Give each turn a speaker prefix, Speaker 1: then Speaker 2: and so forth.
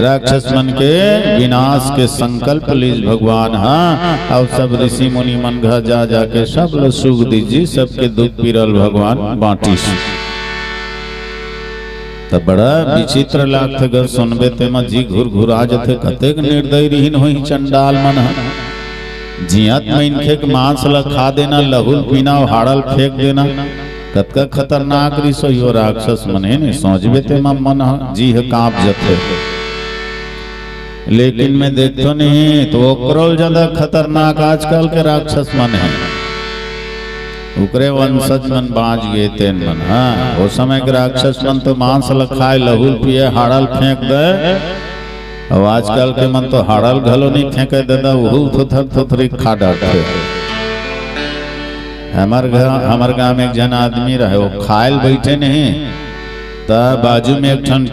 Speaker 1: राक्षस मन के विनाश के संकल्प लीज भगवान। हाँ और सब ऋषि मुनि मन घर जा जाके सब लोग सुख दीजिए, सबके दुख पीरल भगवान बांटी। तब बड़ा विचित्र लागत गर सुनबे ते में जी घुर घुरा जथे कतेक निर्दयी रीन होई चंडाल मन। जियत में इनके मांस ल खा देना, लहुल पीना, हाड़ल फेंक देना, कतका खतरनाक रिसो यो राक्षस मने ने सोचबे ते मन जी कांप जथे। लेकिन मैं देखतो नहीं तो ओकरोल ज्यादा खतरनाक आजकल के राक्षस मन है। उकरे वंशज मन बाज गए तेन मन। हाँ वो समय के राक्षस मन तो मांस ल खाए, लहुल पिए, हाड़ल फेंक दे। और आजकल के मन तो हाड़ल घलो नहीं फेंके देता, उहुल थुथर थुथरी खा डालते। हमार गांव में एक जन आदमी रहे, वो खायल बैठे नहीं, तब बाजू में एक ठन